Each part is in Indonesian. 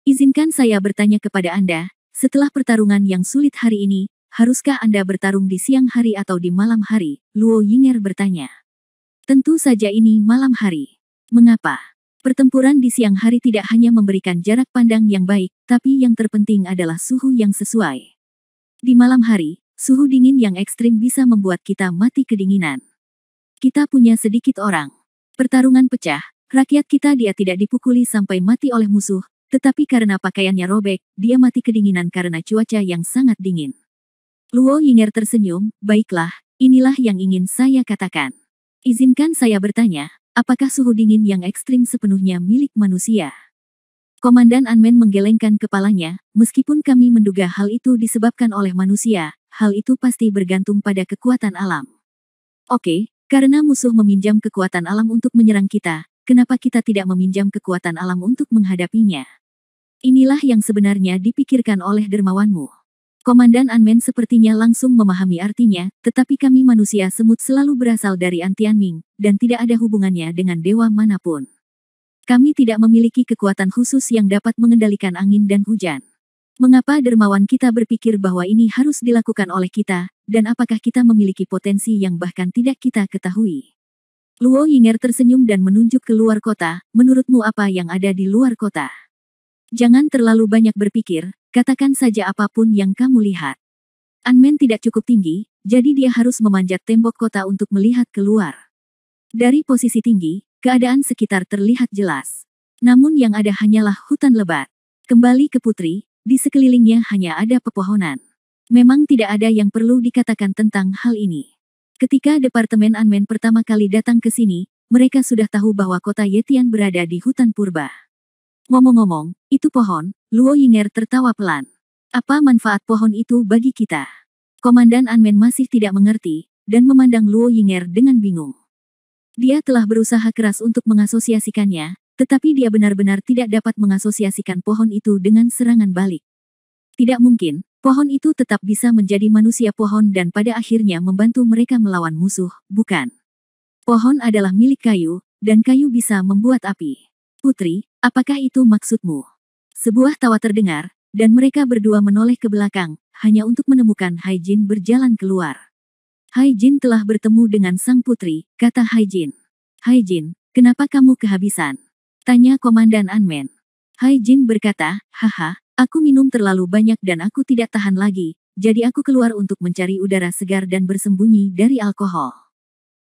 Izinkan saya bertanya kepada Anda, setelah pertarungan yang sulit hari ini, haruskah Anda bertarung di siang hari atau di malam hari? Luo Yinger bertanya. Tentu saja ini malam hari. Mengapa? Pertempuran di siang hari tidak hanya memberikan jarak pandang yang baik, tapi yang terpenting adalah suhu yang sesuai. Di malam hari, suhu dingin yang ekstrim bisa membuat kita mati kedinginan. Kita punya sedikit orang. Pertarungan pecah, rakyat kita dia tidak dipukuli sampai mati oleh musuh, tetapi karena pakaiannya robek, dia mati kedinginan karena cuaca yang sangat dingin. Luo Yinger tersenyum, baiklah, inilah yang ingin saya katakan. Izinkan saya bertanya, apakah suhu dingin yang ekstrim sepenuhnya milik manusia? Komandan Anmen menggelengkan kepalanya, meskipun kami menduga hal itu disebabkan oleh manusia, hal itu pasti bergantung pada kekuatan alam. Oke, karena musuh meminjam kekuatan alam untuk menyerang kita, kenapa kita tidak meminjam kekuatan alam untuk menghadapinya? Inilah yang sebenarnya dipikirkan oleh dermawanmu. Komandan Anmen sepertinya langsung memahami artinya, tetapi kami manusia semut selalu berasal dari Antianming, dan tidak ada hubungannya dengan dewa manapun. Kami tidak memiliki kekuatan khusus yang dapat mengendalikan angin dan hujan. Mengapa dermawan kita berpikir bahwa ini harus dilakukan oleh kita, dan apakah kita memiliki potensi yang bahkan tidak kita ketahui? Luo Yinger tersenyum dan menunjuk ke luar kota, menurutmu apa yang ada di luar kota? Jangan terlalu banyak berpikir, katakan saja apapun yang kamu lihat. Anmen tidak cukup tinggi, jadi dia harus memanjat tembok kota untuk melihat keluar. Dari posisi tinggi, keadaan sekitar terlihat jelas. Namun yang ada hanyalah hutan lebat. Kembali ke putri, di sekelilingnya hanya ada pepohonan. Memang tidak ada yang perlu dikatakan tentang hal ini. Ketika Departemen Anmen pertama kali datang ke sini, mereka sudah tahu bahwa kota Yetian berada di hutan purba. Ngomong-ngomong, itu pohon, Luo Yinger tertawa pelan. Apa manfaat pohon itu bagi kita? Komandan Anmen masih tidak mengerti, dan memandang Luo Yinger dengan bingung. Dia telah berusaha keras untuk mengasosiasikannya, tetapi dia benar-benar tidak dapat mengasosiasikan pohon itu dengan serangan balik. Tidak mungkin, pohon itu tetap bisa menjadi manusia pohon dan pada akhirnya membantu mereka melawan musuh, bukan? Pohon adalah milik kayu, dan kayu bisa membuat api. Putri, apakah itu maksudmu? Sebuah tawa terdengar, dan mereka berdua menoleh ke belakang, hanya untuk menemukan Hai Jin berjalan keluar. Hai Jin telah bertemu dengan sang putri, kata Hai Jin. Hai Jin, kenapa kamu kehabisan? Tanya Komandan Anmen. Hai Jin berkata, haha, aku minum terlalu banyak dan aku tidak tahan lagi, jadi aku keluar untuk mencari udara segar dan bersembunyi dari alkohol.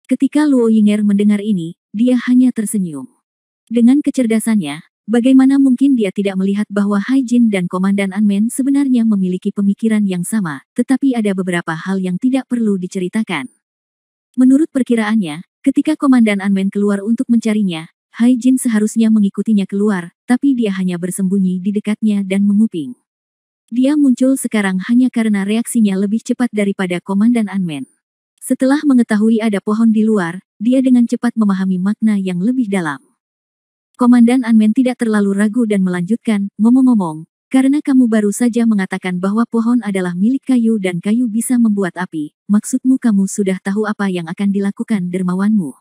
Ketika Luo Yinger mendengar ini, dia hanya tersenyum. Dengan kecerdasannya, bagaimana mungkin dia tidak melihat bahwa Hai Jin dan Komandan Anmen sebenarnya memiliki pemikiran yang sama, tetapi ada beberapa hal yang tidak perlu diceritakan. Menurut perkiraannya, ketika Komandan Anmen keluar untuk mencarinya, Hai Jin seharusnya mengikutinya keluar, tapi dia hanya bersembunyi di dekatnya dan menguping. Dia muncul sekarang hanya karena reaksinya lebih cepat daripada Komandan Anmen. Setelah mengetahui ada pohon di luar, dia dengan cepat memahami makna yang lebih dalam. Komandan Anmen tidak terlalu ragu dan melanjutkan, ngomong-ngomong, karena kamu baru saja mengatakan bahwa pohon adalah milik kayu dan kayu bisa membuat api, maksudmu kamu sudah tahu apa yang akan dilakukan dermawanmu.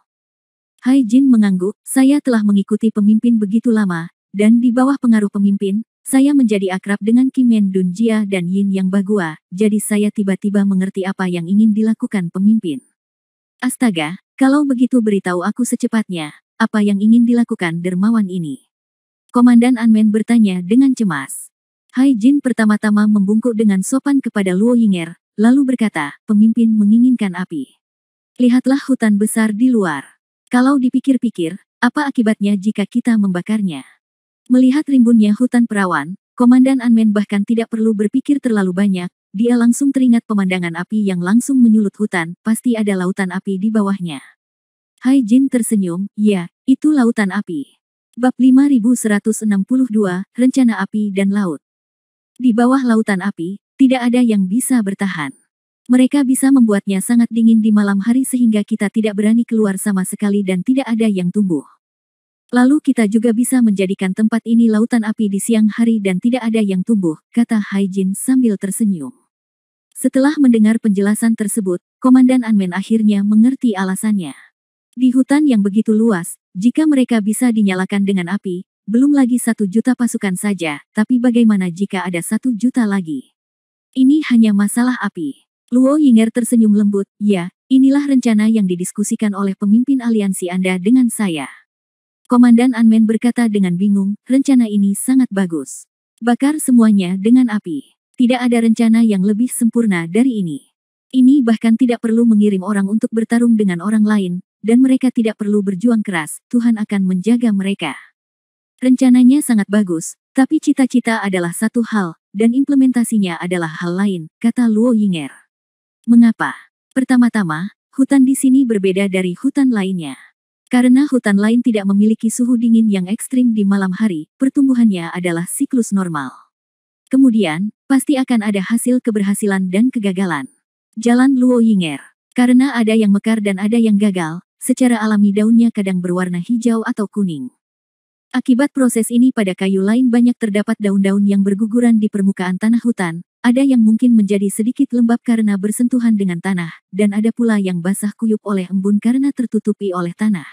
Hai Jin mengangguk, saya telah mengikuti pemimpin begitu lama, dan di bawah pengaruh pemimpin, saya menjadi akrab dengan Kim Men Dun Jia dan Yin Yang Bagua, jadi saya tiba-tiba mengerti apa yang ingin dilakukan pemimpin. Astaga, kalau begitu beritahu aku secepatnya. Apa yang ingin dilakukan dermawan ini? Komandan Anmen bertanya dengan cemas. Hai Jin pertama-tama membungkuk dengan sopan kepada Luo Yinger, lalu berkata, pemimpin menginginkan api. Lihatlah hutan besar di luar. Kalau dipikir-pikir, apa akibatnya jika kita membakarnya? Melihat rimbunnya hutan perawan, Komandan Anmen bahkan tidak perlu berpikir terlalu banyak, dia langsung teringat pemandangan api yang langsung menyulut hutan, pasti ada lautan api di bawahnya. Hai Jin tersenyum, ya, itu lautan api. Bab 5162, Rencana Api dan Laut. Di bawah lautan api, tidak ada yang bisa bertahan. Mereka bisa membuatnya sangat dingin di malam hari sehingga kita tidak berani keluar sama sekali dan tidak ada yang tumbuh. Lalu kita juga bisa menjadikan tempat ini lautan api di siang hari dan tidak ada yang tumbuh, kata Hai Jin sambil tersenyum. Setelah mendengar penjelasan tersebut, Komandan Anmen akhirnya mengerti alasannya. Di hutan yang begitu luas, jika mereka bisa dinyalakan dengan api, belum lagi 1 juta pasukan saja, tapi bagaimana jika ada 1 juta lagi? Ini hanya masalah api. Luo Yinger tersenyum lembut, ya, inilah rencana yang didiskusikan oleh pemimpin aliansi Anda dengan saya. Komandan Anmen berkata dengan bingung, rencana ini sangat bagus. Bakar semuanya dengan api. Tidak ada rencana yang lebih sempurna dari ini. Ini bahkan tidak perlu mengirim orang untuk bertarung dengan orang lain, dan mereka tidak perlu berjuang keras, Tuhan akan menjaga mereka. Rencananya sangat bagus, tapi cita-cita adalah satu hal, dan implementasinya adalah hal lain, kata Luo Yinger. Mengapa? Pertama-tama, hutan di sini berbeda dari hutan lainnya. Karena hutan lain tidak memiliki suhu dingin yang ekstrim di malam hari, pertumbuhannya adalah siklus normal. Kemudian, pasti akan ada hasil keberhasilan dan kegagalan. Jalan Luo Yinger. Karena ada yang mekar dan ada yang gagal, secara alami daunnya kadang berwarna hijau atau kuning. Akibat proses ini pada kayu lain banyak terdapat daun-daun yang berguguran di permukaan tanah hutan, ada yang mungkin menjadi sedikit lembab karena bersentuhan dengan tanah, dan ada pula yang basah kuyup oleh embun karena tertutupi oleh tanah.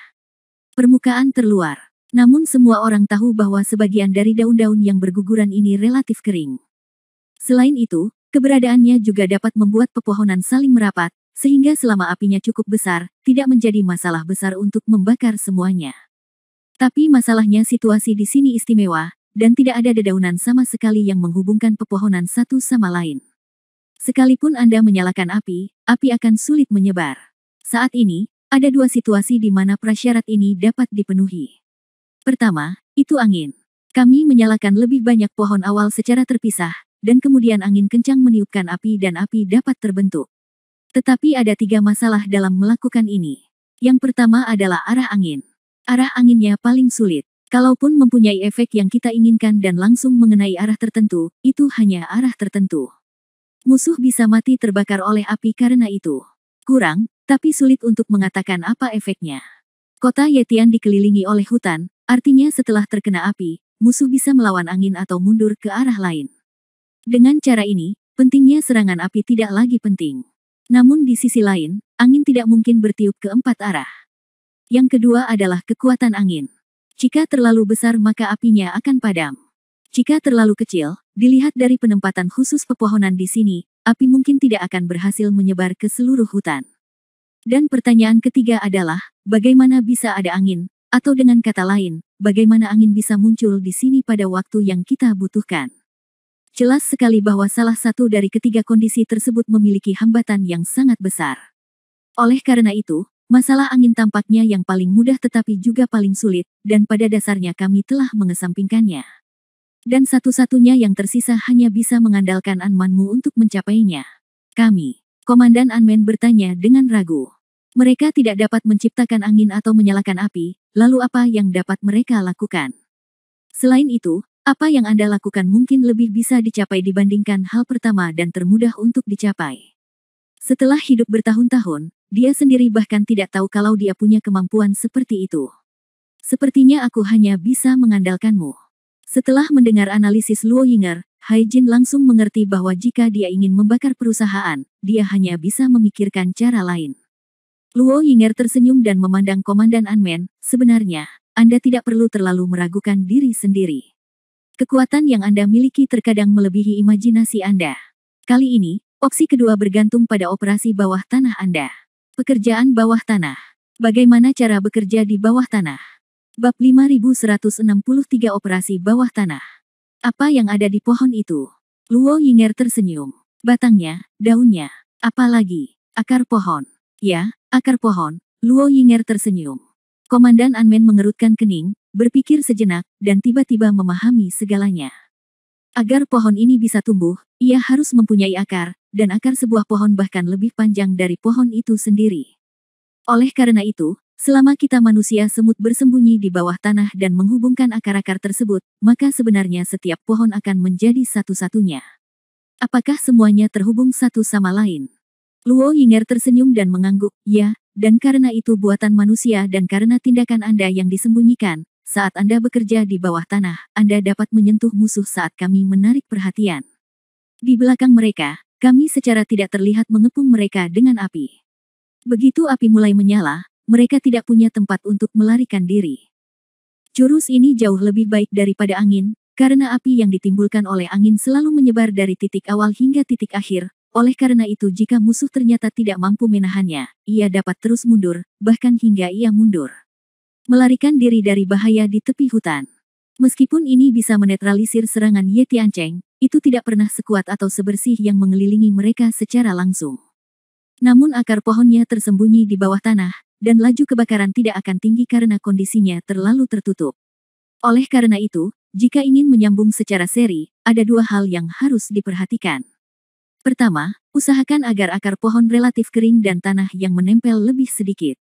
Permukaan terluar. Namun semua orang tahu bahwa sebagian dari daun-daun yang berguguran ini relatif kering. Selain itu, keberadaannya juga dapat membuat pepohonan saling merapat, sehingga selama apinya cukup besar, tidak menjadi masalah besar untuk membakar semuanya. Tapi masalahnya situasi di sini istimewa, dan tidak ada dedaunan sama sekali yang menghubungkan pepohonan satu sama lain. Sekalipun Anda menyalakan api akan sulit menyebar. Saat ini, ada 2 situasi di mana prasyarat ini dapat dipenuhi. Pertama, itu angin. Kami menyalakan lebih banyak pohon awal secara terpisah, dan kemudian angin kencang meniupkan api dan api dapat terbentuk. Tetapi ada 3 masalah dalam melakukan ini. Yang pertama adalah arah angin. Arah anginnya paling sulit. Kalaupun mempunyai efek yang kita inginkan dan langsung mengenai arah tertentu, itu hanya arah tertentu. Musuh bisa mati terbakar oleh api karena itu. Kurang, tapi sulit untuk mengatakan apa efeknya. Kota Yetian dikelilingi oleh hutan, artinya setelah terkena api, musuh bisa melawan angin atau mundur ke arah lain. Dengan cara ini, pentingnya serangan api tidak lagi penting. Namun di sisi lain, angin tidak mungkin bertiup ke 4 arah. Yang kedua adalah kekuatan angin. Jika terlalu besar maka apinya akan padam. Jika terlalu kecil, dilihat dari penempatan khusus pepohonan di sini, api mungkin tidak akan berhasil menyebar ke seluruh hutan. Dan pertanyaan ketiga adalah, bagaimana bisa ada angin, atau dengan kata lain, bagaimana angin bisa muncul di sini pada waktu yang kita butuhkan. Jelas sekali bahwa salah satu dari ketiga kondisi tersebut memiliki hambatan yang sangat besar. Oleh karena itu, masalah angin tampaknya yang paling mudah tetapi juga paling sulit, dan pada dasarnya kami telah mengesampingkannya. Dan satu-satunya yang tersisa hanya bisa mengandalkan Anmanmu untuk mencapainya. Kami, Komandan Anmen bertanya dengan ragu. Mereka tidak dapat menciptakan angin atau menyalakan api, lalu apa yang dapat mereka lakukan? Selain itu, apa yang Anda lakukan mungkin lebih bisa dicapai dibandingkan hal pertama dan termudah untuk dicapai. Setelah hidup bertahun-tahun, dia sendiri bahkan tidak tahu kalau dia punya kemampuan seperti itu. Sepertinya aku hanya bisa mengandalkanmu. Setelah mendengar analisis Luo Yinger, Hai Jin langsung mengerti bahwa jika dia ingin membakar perusahaan, dia hanya bisa memikirkan cara lain. Luo Yinger tersenyum dan memandang Komandan Anmen, sebenarnya, Anda tidak perlu terlalu meragukan diri sendiri. Kekuatan yang Anda miliki terkadang melebihi imajinasi Anda. Kali ini, opsi kedua bergantung pada operasi bawah tanah Anda. Pekerjaan bawah tanah. Bagaimana cara bekerja di bawah tanah? Bab 5163 Operasi Bawah Tanah. Apa yang ada di pohon itu? Luo Yinger tersenyum. Batangnya, daunnya, apalagi, akar pohon. Ya, akar pohon. Luo Yinger tersenyum. Komandan Anmen mengerutkan kening, berpikir sejenak, dan tiba-tiba memahami segalanya. Agar pohon ini bisa tumbuh, ia harus mempunyai akar, dan akar sebuah pohon bahkan lebih panjang dari pohon itu sendiri. Oleh karena itu, selama kita manusia semut bersembunyi di bawah tanah dan menghubungkan akar-akar tersebut, maka sebenarnya setiap pohon akan menjadi satu-satunya. Apakah semuanya terhubung satu sama lain? Luo Yinger tersenyum dan mengangguk, ya, dan karena itu buatan manusia dan karena tindakan Anda yang disembunyikan, saat Anda bekerja di bawah tanah, Anda dapat menyentuh musuh saat kami menarik perhatian. Di belakang mereka, kami secara tidak terlihat mengepung mereka dengan api. Begitu api mulai menyala, mereka tidak punya tempat untuk melarikan diri. Jurus ini jauh lebih baik daripada angin, karena api yang ditimbulkan oleh angin selalu menyebar dari titik awal hingga titik akhir. Oleh karena itu jika musuh ternyata tidak mampu menahannya, ia dapat terus mundur, bahkan hingga ia mundur. Melarikan diri dari bahaya di tepi hutan. Meskipun ini bisa menetralisir serangan Ye Tiancheng, itu tidak pernah sekuat atau sebersih yang mengelilingi mereka secara langsung. Namun akar pohonnya tersembunyi di bawah tanah, dan laju kebakaran tidak akan tinggi karena kondisinya terlalu tertutup. Oleh karena itu, jika ingin menyambung secara seri, ada dua hal yang harus diperhatikan. Pertama, usahakan agar akar pohon relatif kering dan tanah yang menempel lebih sedikit.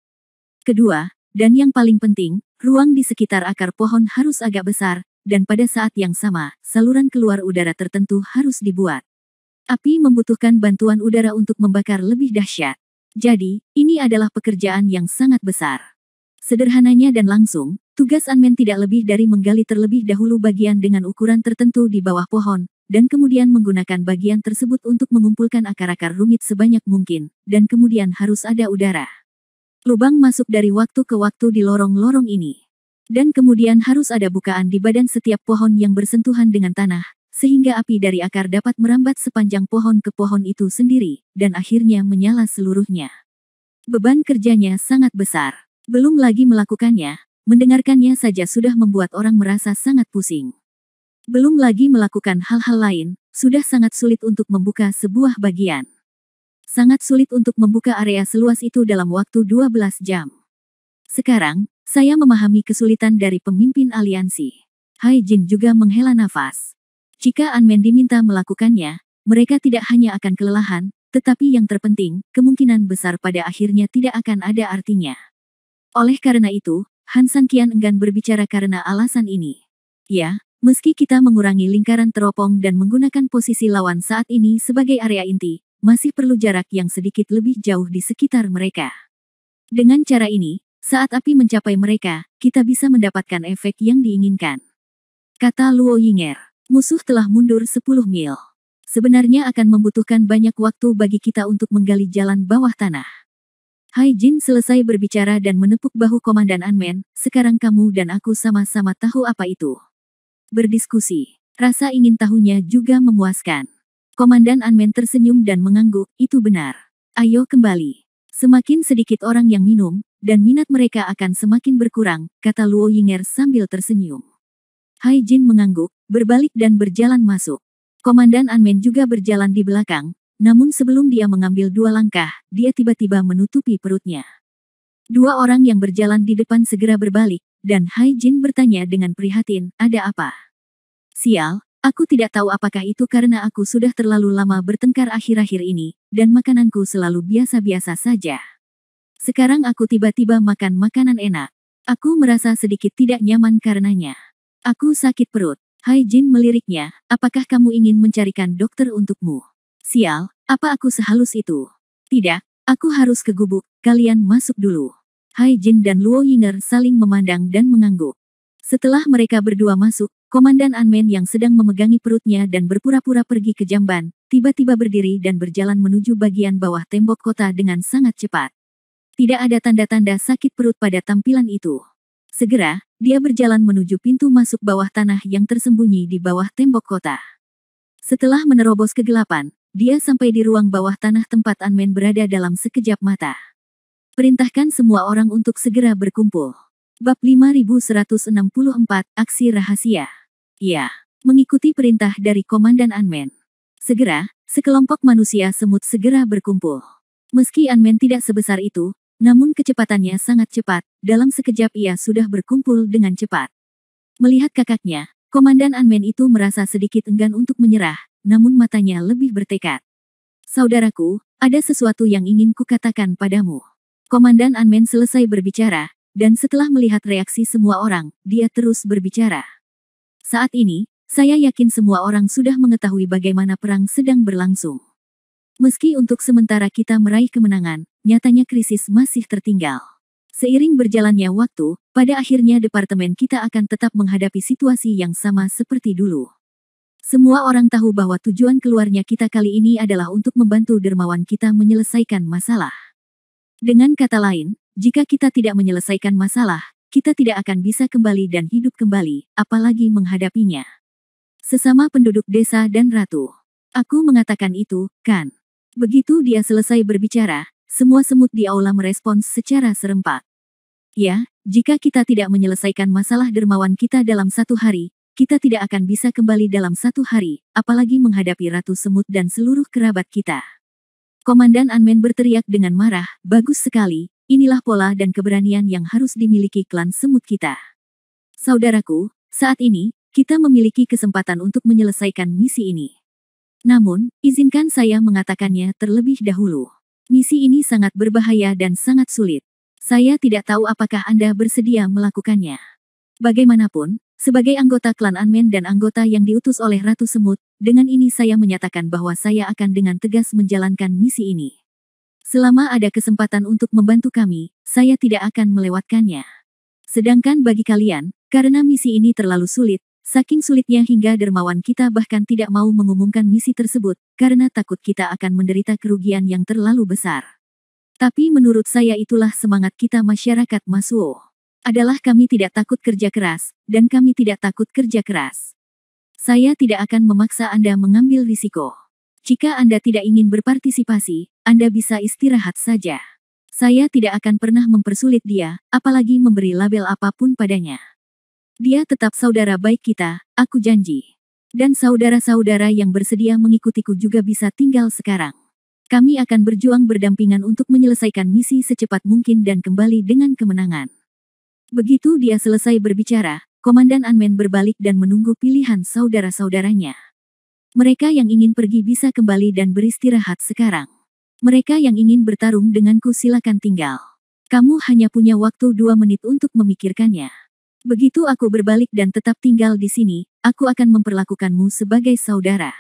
Kedua, dan yang paling penting, ruang di sekitar akar pohon harus agak besar, dan pada saat yang sama, saluran keluar udara tertentu harus dibuat. Api membutuhkan bantuan udara untuk membakar lebih dahsyat. Jadi, ini adalah pekerjaan yang sangat besar. Sederhananya dan langsung, tugas Unmen tidak lebih dari menggali terlebih dahulu bagian dengan ukuran tertentu di bawah pohon, dan kemudian menggunakan bagian tersebut untuk mengumpulkan akar-akar rumit sebanyak mungkin, dan kemudian harus ada udara. Lubang masuk dari waktu ke waktu di lorong-lorong ini. Dan kemudian harus ada bukaan di badan setiap pohon yang bersentuhan dengan tanah, sehingga api dari akar dapat merambat sepanjang pohon ke pohon itu sendiri, dan akhirnya menyala seluruhnya. Beban kerjanya sangat besar. Belum lagi melakukannya, mendengarkannya saja sudah membuat orang merasa sangat pusing. Belum lagi melakukan hal-hal lain, sudah sangat sulit untuk membuka sebuah bagian. Sangat sulit untuk membuka area seluas itu dalam waktu 12 jam. Sekarang, saya memahami kesulitan dari pemimpin aliansi. Hai Jin juga menghela nafas. Jika Unmen diminta melakukannya, mereka tidak hanya akan kelelahan, tetapi yang terpenting, kemungkinan besar pada akhirnya tidak akan ada artinya. Oleh karena itu, Han Sanqian enggan berbicara karena alasan ini. Ya, meski kita mengurangi lingkaran teropong dan menggunakan posisi lawan saat ini sebagai area inti, masih perlu jarak yang sedikit lebih jauh di sekitar mereka. Dengan cara ini, saat api mencapai mereka, kita bisa mendapatkan efek yang diinginkan. Kata Luo Yinger, musuh telah mundur 10 mil. Sebenarnya akan membutuhkan banyak waktu bagi kita untuk menggali jalan bawah tanah. Hai Jin selesai berbicara dan menepuk bahu Komandan Unmen, sekarang kamu dan aku sama-sama tahu apa itu. Berdiskusi, rasa ingin tahunya juga memuaskan. Komandan Unmen tersenyum dan mengangguk, itu benar. Ayo kembali. Semakin sedikit orang yang minum, dan minat mereka akan semakin berkurang, kata Luo Yinger sambil tersenyum. Hai Jin mengangguk, berbalik dan berjalan masuk. Komandan Unmen juga berjalan di belakang, namun sebelum dia mengambil 2 langkah, dia tiba-tiba menutupi perutnya. 2 orang yang berjalan di depan segera berbalik, dan Hai Jin bertanya dengan prihatin, ada apa? Sial. Aku tidak tahu apakah itu karena aku sudah terlalu lama bertengkar akhir-akhir ini, dan makananku selalu biasa-biasa saja. Sekarang aku tiba-tiba makan makanan enak. Aku merasa sedikit tidak nyaman karenanya. Aku sakit perut. Hai Jin meliriknya, apakah kamu ingin mencarikan dokter untukmu? Sial, apa aku sehalus itu? Tidak, aku harus ke gubuk, kalian masuk dulu. Hai Jin dan Luo Yinger saling memandang dan mengangguk. Setelah mereka berdua masuk, Komandan Unmen yang sedang memegangi perutnya dan berpura-pura pergi ke jamban, tiba-tiba berdiri dan berjalan menuju bagian bawah tembok kota dengan sangat cepat. Tidak ada tanda-tanda sakit perut pada tampilan itu. Segera, dia berjalan menuju pintu masuk bawah tanah yang tersembunyi di bawah tembok kota. Setelah menerobos kegelapan, dia sampai di ruang bawah tanah tempat Unmen berada dalam sekejap mata. Perintahkan semua orang untuk segera berkumpul. Bab 5164, Aksi Rahasia. Ya, mengikuti perintah dari Komandan Unmen. Segera, sekelompok manusia semut segera berkumpul. Meski Unmen tidak sebesar itu, namun kecepatannya sangat cepat, dalam sekejap ia sudah berkumpul dengan cepat. Melihat kakaknya, Komandan Unmen itu merasa sedikit enggan untuk menyerah, namun matanya lebih bertekad. Saudaraku, ada sesuatu yang ingin kukatakan padamu. Komandan Unmen selesai berbicara, dan setelah melihat reaksi semua orang, dia terus berbicara. Saat ini, saya yakin semua orang sudah mengetahui bagaimana perang sedang berlangsung. Meski untuk sementara kita meraih kemenangan, nyatanya krisis masih tertinggal. Seiring berjalannya waktu, pada akhirnya departemen kita akan tetap menghadapi situasi yang sama seperti dulu. Semua orang tahu bahwa tujuan keluarnya kita kali ini adalah untuk membantu dermawan kita menyelesaikan masalah. Dengan kata lain, jika kita tidak menyelesaikan masalah, kita tidak akan bisa kembali dan hidup kembali, apalagi menghadapinya. Sesama penduduk desa dan ratu. Aku mengatakan itu, kan? Begitu dia selesai berbicara, semua semut di aula merespons secara serempak. Ya, jika kita tidak menyelesaikan masalah dermawan kita dalam 1 hari, kita tidak akan bisa kembali dalam 1 hari, apalagi menghadapi Ratu Semut dan seluruh kerabat kita. Komandan Anmen berteriak dengan marah, bagus sekali, inilah pola dan keberanian yang harus dimiliki klan semut kita. Saudaraku, saat ini, kita memiliki kesempatan untuk menyelesaikan misi ini. Namun, izinkan saya mengatakannya terlebih dahulu. Misi ini sangat berbahaya dan sangat sulit. Saya tidak tahu apakah Anda bersedia melakukannya. Bagaimanapun, sebagai anggota klan Anmen dan anggota yang diutus oleh Ratu Semut, dengan ini saya menyatakan bahwa saya akan dengan tegas menjalankan misi ini. Selama ada kesempatan untuk membantu kami, saya tidak akan melewatkannya. Sedangkan bagi kalian, karena misi ini terlalu sulit, saking sulitnya hingga dermawan kita bahkan tidak mau mengumumkan misi tersebut, karena takut kita akan menderita kerugian yang terlalu besar. Tapi menurut saya itulah semangat kita masyarakat Masuo. Adalah kami tidak takut kerja keras, dan kami tidak takut kerja keras. Saya tidak akan memaksa Anda mengambil risiko. Jika Anda tidak ingin berpartisipasi, Anda bisa istirahat saja. Saya tidak akan pernah mempersulit dia, apalagi memberi label apapun padanya. Dia tetap saudara baik kita, aku janji. Dan saudara-saudara yang bersedia mengikutiku juga bisa tinggal sekarang. Kami akan berjuang berdampingan untuk menyelesaikan misi secepat mungkin dan kembali dengan kemenangan. Begitu dia selesai berbicara, Komandan Anmen berbalik dan menunggu pilihan saudara-saudaranya. Mereka yang ingin pergi bisa kembali dan beristirahat sekarang. Mereka yang ingin bertarung denganku silakan tinggal. Kamu hanya punya waktu 2 menit untuk memikirkannya. Begitu aku berbalik dan tetap tinggal di sini, aku akan memperlakukanmu sebagai saudara.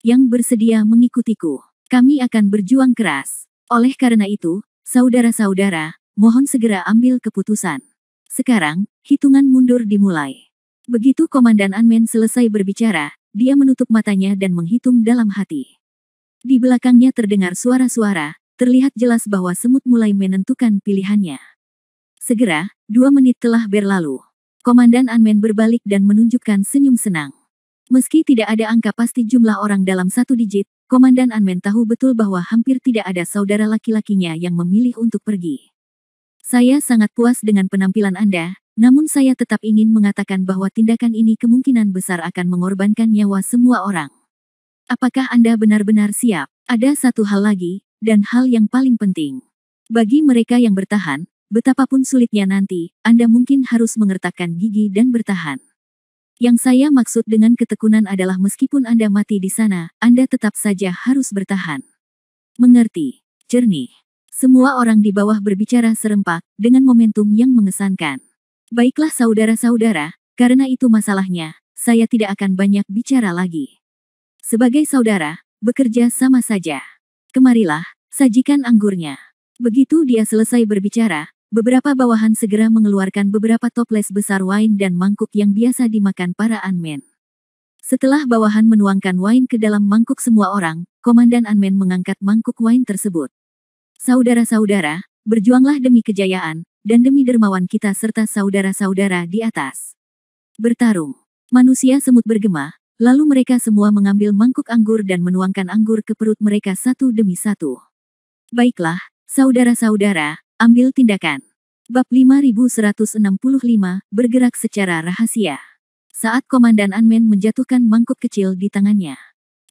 Yang bersedia mengikutiku, kami akan berjuang keras. Oleh karena itu, saudara-saudara, mohon segera ambil keputusan. Sekarang, hitungan mundur dimulai. Begitu Komandan Anmen selesai berbicara, dia menutup matanya dan menghitung dalam hati. Di belakangnya terdengar suara-suara, terlihat jelas bahwa semut mulai menentukan pilihannya. Segera, 2 menit telah berlalu. Komandan Anmen berbalik dan menunjukkan senyum senang. Meski tidak ada angka pasti jumlah orang dalam 1 digit, Komandan Anmen tahu betul bahwa hampir tidak ada saudara laki-lakinya yang memilih untuk pergi. Saya sangat puas dengan penampilan Anda, namun saya tetap ingin mengatakan bahwa tindakan ini kemungkinan besar akan mengorbankan nyawa semua orang. Apakah Anda benar-benar siap? Ada satu hal lagi, dan hal yang paling penting. Bagi mereka yang bertahan, betapapun sulitnya nanti, Anda mungkin harus mengertakkan gigi dan bertahan. Yang saya maksud dengan ketekunan adalah meskipun Anda mati di sana, Anda tetap saja harus bertahan. Mengerti? Jernih. Semua orang di bawah berbicara serempak, dengan momentum yang mengesankan. Baiklah saudara-saudara, karena itu masalahnya, saya tidak akan banyak bicara lagi. Sebagai saudara, bekerja sama saja. Kemarilah, sajikan anggurnya. Begitu dia selesai berbicara, beberapa bawahan segera mengeluarkan beberapa toples besar wine dan mangkuk yang biasa dimakan para Anmen. Setelah bawahan menuangkan wine ke dalam mangkuk semua orang, Komandan Anmen mengangkat mangkuk wine tersebut. Saudara-saudara, berjuanglah demi kejayaan, dan demi dermawan kita serta saudara-saudara di atas. Bertarung. Manusia semut bergema, lalu mereka semua mengambil mangkuk anggur dan menuangkan anggur ke perut mereka satu demi satu. Baiklah, saudara-saudara, ambil tindakan. Bab 5165, bergerak secara rahasia. Saat Komandan Anmen menjatuhkan mangkuk kecil di tangannya.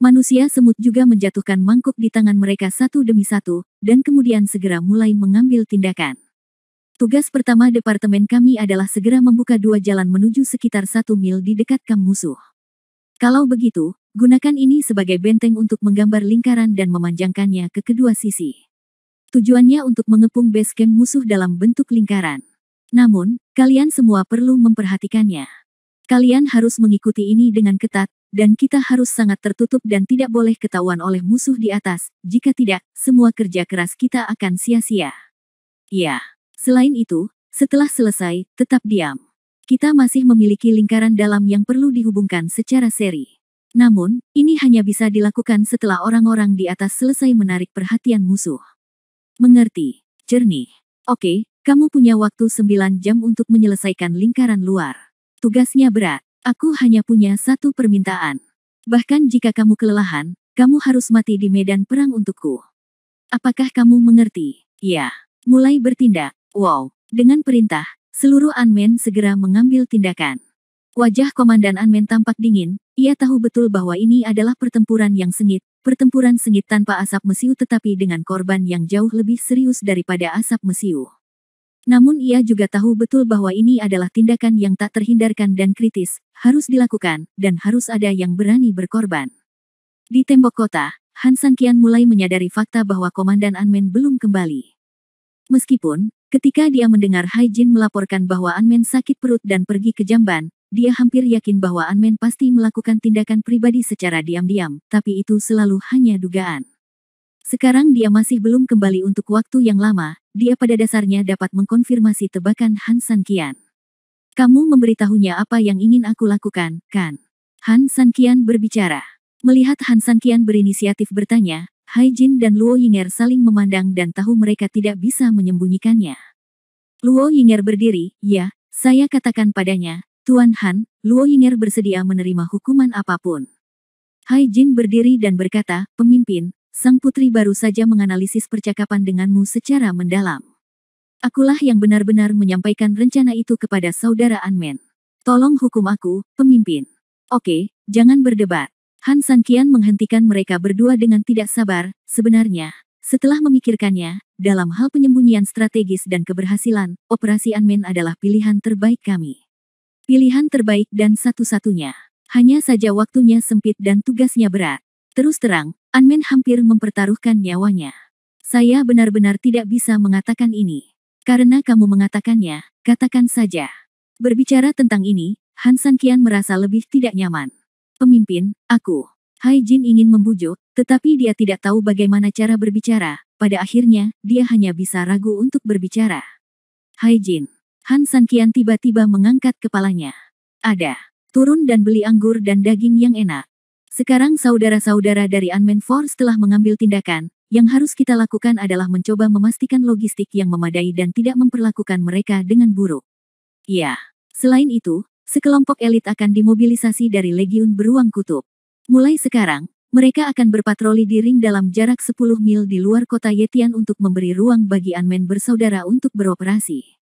Manusia semut juga menjatuhkan mangkuk di tangan mereka satu demi satu, dan kemudian segera mulai mengambil tindakan. Tugas pertama departemen kami adalah segera membuka 2 jalan menuju sekitar 1 mil di dekat kamp musuh. Kalau begitu, gunakan ini sebagai benteng untuk menggambar lingkaran dan memanjangkannya ke kedua sisi. Tujuannya untuk mengepung base camp musuh dalam bentuk lingkaran. Namun, kalian semua perlu memperhatikannya. Kalian harus mengikuti ini dengan ketat, dan kita harus sangat tertutup dan tidak boleh ketahuan oleh musuh di atas, jika tidak, semua kerja keras kita akan sia-sia. Ya, selain itu, setelah selesai, tetap diam. Kita masih memiliki lingkaran dalam yang perlu dihubungkan secara seri. Namun, ini hanya bisa dilakukan setelah orang-orang di atas selesai menarik perhatian musuh. Mengerti? Jernih. Oke, Kamu punya waktu 9 jam untuk menyelesaikan lingkaran luar. Tugasnya berat. Aku hanya punya satu permintaan. Bahkan jika kamu kelelahan, kamu harus mati di medan perang untukku. Apakah kamu mengerti? Ya. Mulai bertindak. Wow. Dengan perintah, seluruh Unmen segera mengambil tindakan. Wajah Komandan Unmen tampak dingin. Ia tahu betul bahwa ini adalah pertempuran yang sengit. Pertempuran sengit tanpa asap mesiu tetapi dengan korban yang jauh lebih serius daripada asap mesiu. Namun ia juga tahu betul bahwa ini adalah tindakan yang tak terhindarkan dan kritis, harus dilakukan, dan harus ada yang berani berkorban. Di tembok kota, Han Sanqian mulai menyadari fakta bahwa Komandan Unmen belum kembali. Meskipun, ketika dia mendengar Hai Jin melaporkan bahwa Unmen sakit perut dan pergi ke jamban, dia hampir yakin bahwa Unmen pasti melakukan tindakan pribadi secara diam-diam, tapi itu selalu hanya dugaan. Sekarang dia masih belum kembali untuk waktu yang lama, dia pada dasarnya dapat mengkonfirmasi tebakan Han Sanqian. Kamu memberitahunya apa yang ingin aku lakukan, kan? Han Sanqian berbicara. Melihat Han Sanqian berinisiatif bertanya, Hai Jin dan Luo Yinger saling memandang dan tahu mereka tidak bisa menyembunyikannya. Luo Yinger berdiri, ya, saya katakan padanya, Tuan Han, Luo Yinger bersedia menerima hukuman apapun. Hai Jin berdiri dan berkata, pemimpin, sang putri baru saja menganalisis percakapan denganmu secara mendalam. Akulah yang benar-benar menyampaikan rencana itu kepada saudara Unmen. Tolong hukum aku, pemimpin. Oke, jangan berdebat. Han Sanqian menghentikan mereka berdua dengan tidak sabar. Sebenarnya, setelah memikirkannya, dalam hal penyembunyian strategis dan keberhasilan, operasi Unmen adalah pilihan terbaik kami. Pilihan terbaik dan satu-satunya. Hanya saja waktunya sempit dan tugasnya berat. Terus terang, Unmen hampir mempertaruhkan nyawanya. Saya benar-benar tidak bisa mengatakan ini. Karena kamu mengatakannya, katakan saja. Berbicara tentang ini, Han Sanqian merasa lebih tidak nyaman. Pemimpin, aku. Hai Jin ingin membujuk, tetapi dia tidak tahu bagaimana cara berbicara. Pada akhirnya, dia hanya bisa ragu untuk berbicara. Hai Jin. Han Sanqian tiba-tiba mengangkat kepalanya. Ada. Turun dan beli anggur dan daging yang enak. Sekarang saudara-saudara dari Unmen Force telah mengambil tindakan, yang harus kita lakukan adalah mencoba memastikan logistik yang memadai dan tidak memperlakukan mereka dengan buruk. Ya, selain itu, sekelompok elit akan dimobilisasi dari Legiun Beruang Kutub. Mulai sekarang, mereka akan berpatroli di ring dalam jarak 10 mil di luar kota Yetian untuk memberi ruang bagi Unmen bersaudara untuk beroperasi.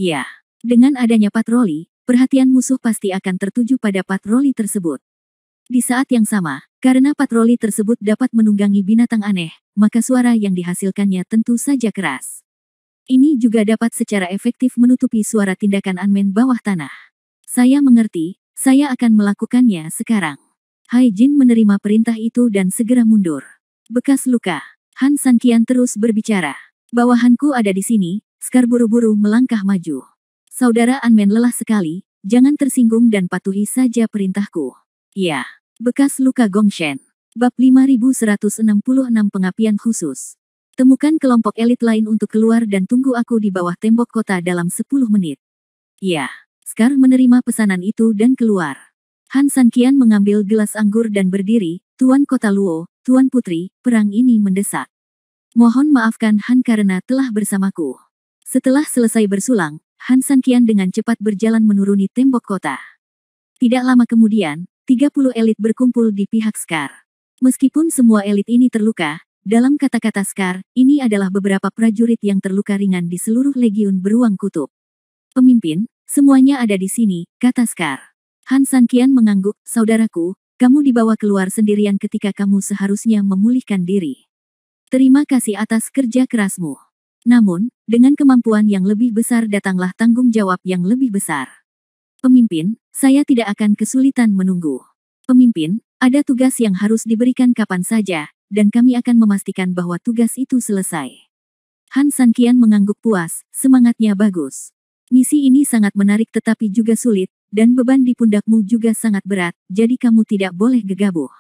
Ya, dengan adanya patroli, perhatian musuh pasti akan tertuju pada patroli tersebut. Di saat yang sama, karena patroli tersebut dapat menunggangi binatang aneh, maka suara yang dihasilkannya tentu saja keras. Ini juga dapat secara efektif menutupi suara tindakan Unmen bawah tanah. Saya mengerti, saya akan melakukannya sekarang. Hai Jin menerima perintah itu dan segera mundur. Bekas luka. Han Sanqian terus berbicara. Bawahanku ada di sini, Scar buru-buru melangkah maju. Saudara Unmen lelah sekali, jangan tersinggung dan patuhi saja perintahku. Ya. Bekas luka Gongshen. Bab 5166 Pengapian Khusus. Temukan kelompok elit lain untuk keluar dan tunggu aku di bawah tembok kota dalam 10 menit. Ya, Scar menerima pesanan itu dan keluar. Han Sanqian mengambil gelas anggur dan berdiri, Tuan Kota Luo, Tuan Putri, perang ini mendesak. Mohon maafkan Han karena telah bersamaku. Setelah selesai bersulang, Han Sanqian dengan cepat berjalan menuruni tembok kota. Tidak lama kemudian, 30 elit berkumpul di pihak Scar. Meskipun semua elit ini terluka, dalam kata-kata Scar, ini adalah beberapa prajurit yang terluka ringan di seluruh Legiun Beruang Kutub. Pemimpin, semuanya ada di sini, kata Scar. Han Sanqian mengangguk, saudaraku, kamu dibawa keluar sendirian ketika kamu seharusnya memulihkan diri. Terima kasih atas kerja kerasmu. Namun, dengan kemampuan yang lebih besar datanglah tanggung jawab yang lebih besar. Pemimpin, saya tidak akan kesulitan menunggu. Pemimpin, ada tugas yang harus diberikan kapan saja, dan kami akan memastikan bahwa tugas itu selesai. Han Sanqian mengangguk puas, semangatnya bagus. Misi ini sangat menarik tetapi juga sulit, dan beban di pundakmu juga sangat berat, jadi kamu tidak boleh gegabah.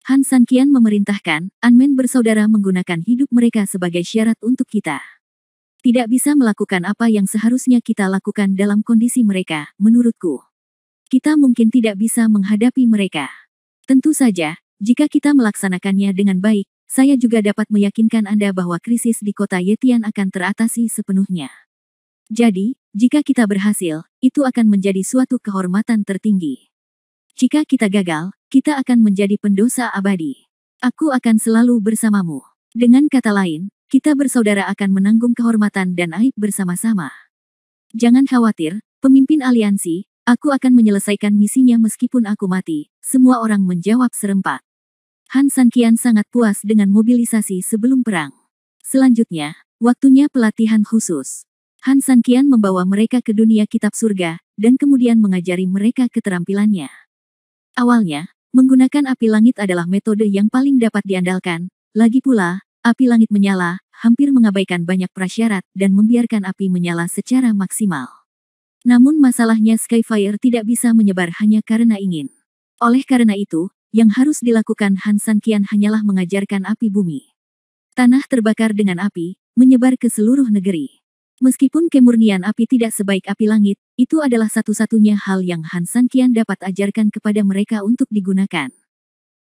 Han Sanqian memerintahkan, Unmen bersaudara menggunakan hidup mereka sebagai syarat untuk kita. Tidak bisa melakukan apa yang seharusnya kita lakukan dalam kondisi mereka, menurutku. Kita mungkin tidak bisa menghadapi mereka. Tentu saja, jika kita melaksanakannya dengan baik, saya juga dapat meyakinkan Anda bahwa krisis di kota Yetian akan teratasi sepenuhnya. Jadi, jika kita berhasil, itu akan menjadi suatu kehormatan tertinggi. Jika kita gagal, kita akan menjadi pendosa abadi. Aku akan selalu bersamamu. Dengan kata lain, kita bersaudara akan menanggung kehormatan dan aib bersama-sama. Jangan khawatir, pemimpin aliansi, aku akan menyelesaikan misinya meskipun aku mati, semua orang menjawab serempak. Han Sanqian sangat puas dengan mobilisasi sebelum perang. Selanjutnya, waktunya pelatihan khusus. Han Sanqian membawa mereka ke dunia kitab surga, dan kemudian mengajari mereka keterampilannya. Awalnya, menggunakan api langit adalah metode yang paling dapat diandalkan, lagi pula, api langit menyala, hampir mengabaikan banyak prasyarat, dan membiarkan api menyala secara maksimal. Namun masalahnya Skyfire tidak bisa menyebar hanya karena ingin. Oleh karena itu, yang harus dilakukan Han Sanqian hanyalah mengajarkan api bumi. Tanah terbakar dengan api, menyebar ke seluruh negeri. Meskipun kemurnian api tidak sebaik api langit, itu adalah satu-satunya hal yang Han Sanqian dapat ajarkan kepada mereka untuk digunakan.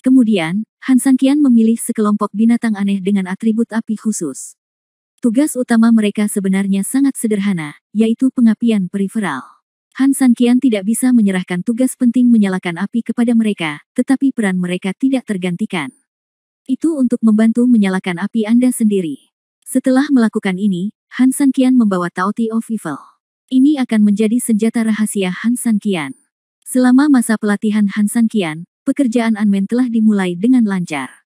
Kemudian, Han Sanqian memilih sekelompok binatang aneh dengan atribut api khusus. Tugas utama mereka sebenarnya sangat sederhana, yaitu pengapian periferal. Han Sanqian tidak bisa menyerahkan tugas penting menyalakan api kepada mereka, tetapi peran mereka tidak tergantikan. Itu untuk membantu menyalakan api Anda sendiri. Setelah melakukan ini, Han Sanqian membawa Taoti of Evil. Ini akan menjadi senjata rahasia Han Sanqian. Selama masa pelatihan Han Sanqian, pekerjaan Anmen telah dimulai dengan lancar.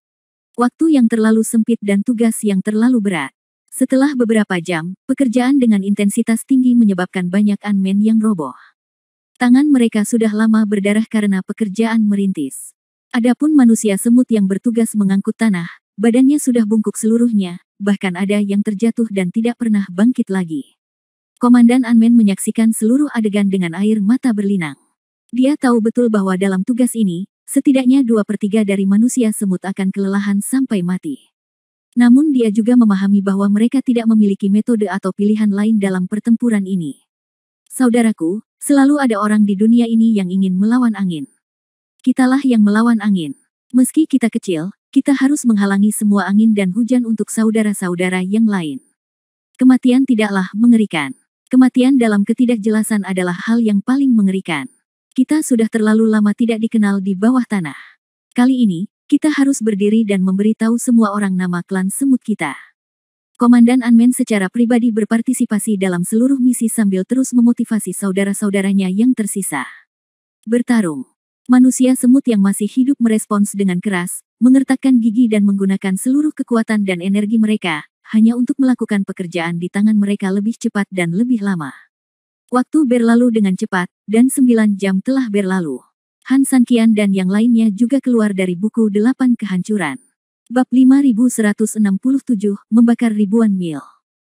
Waktu yang terlalu sempit dan tugas yang terlalu berat. Setelah beberapa jam, pekerjaan dengan intensitas tinggi menyebabkan banyak Anmen yang roboh. Tangan mereka sudah lama berdarah karena pekerjaan merintis. Adapun manusia semut yang bertugas mengangkut tanah, badannya sudah bungkuk seluruhnya, bahkan ada yang terjatuh dan tidak pernah bangkit lagi. Komandan Anmen menyaksikan seluruh adegan dengan air mata berlinang. Dia tahu betul bahwa dalam tugas ini, setidaknya 2/3 dari manusia semut akan kelelahan sampai mati. Namun dia juga memahami bahwa mereka tidak memiliki metode atau pilihan lain dalam pertempuran ini. Saudaraku, selalu ada orang di dunia ini yang ingin melawan angin. Kitalah yang melawan angin. Meski kita kecil, kita harus menghalangi semua angin dan hujan untuk saudara-saudara yang lain. Kematian tidaklah mengerikan. Kematian dalam ketidakjelasan adalah hal yang paling mengerikan. Kita sudah terlalu lama tidak dikenal di bawah tanah. Kali ini, kita harus berdiri dan memberitahu semua orang nama klan semut kita. Komandan Anmen secara pribadi berpartisipasi dalam seluruh misi sambil terus memotivasi saudara-saudaranya yang tersisa. Bertarung. Manusia semut yang masih hidup merespons dengan keras, mengertakkan gigi dan menggunakan seluruh kekuatan dan energi mereka, hanya untuk melakukan pekerjaan di tangan mereka lebih cepat dan lebih lama. Waktu berlalu dengan cepat, dan 9 jam telah berlalu. Han Sanqian dan yang lainnya juga keluar dari buku 8 kehancuran. Bab 5167, membakar ribuan mil.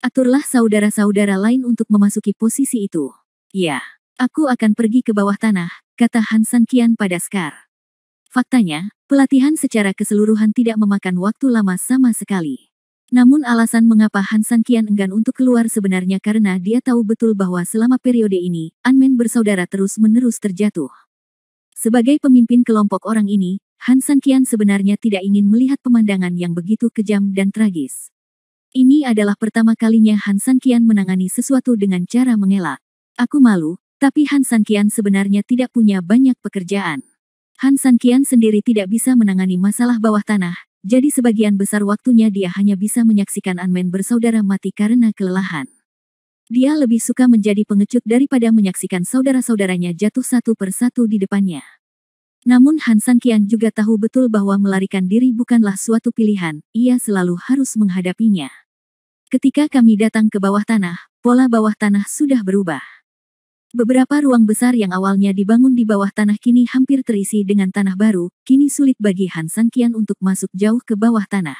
Aturlah saudara-saudara lain untuk memasuki posisi itu. Ya, aku akan pergi ke bawah tanah, kata Han Sanqian pada Scar. Faktanya, pelatihan secara keseluruhan tidak memakan waktu lama sama sekali. Namun alasan mengapa Han Sanqian enggan untuk keluar sebenarnya karena dia tahu betul bahwa selama periode ini, Anmen bersaudara terus-menerus terjatuh. Sebagai pemimpin kelompok orang ini, Han Sanqian sebenarnya tidak ingin melihat pemandangan yang begitu kejam dan tragis. Ini adalah pertama kalinya Han Sanqian menangani sesuatu dengan cara mengelak. Aku malu, tapi Han Sanqian sebenarnya tidak punya banyak pekerjaan. Han Sanqian sendiri tidak bisa menangani masalah bawah tanah, jadi sebagian besar waktunya dia hanya bisa menyaksikan Anmen bersaudara mati karena kelelahan. Dia lebih suka menjadi pengecut daripada menyaksikan saudara-saudaranya jatuh satu persatu di depannya. Namun Han Sanqian juga tahu betul bahwa melarikan diri bukanlah suatu pilihan, ia selalu harus menghadapinya. Ketika kami datang ke bawah tanah, pola bawah tanah sudah berubah. Beberapa ruang besar yang awalnya dibangun di bawah tanah kini hampir terisi dengan tanah baru, kini sulit bagi Han Sanqian untuk masuk jauh ke bawah tanah.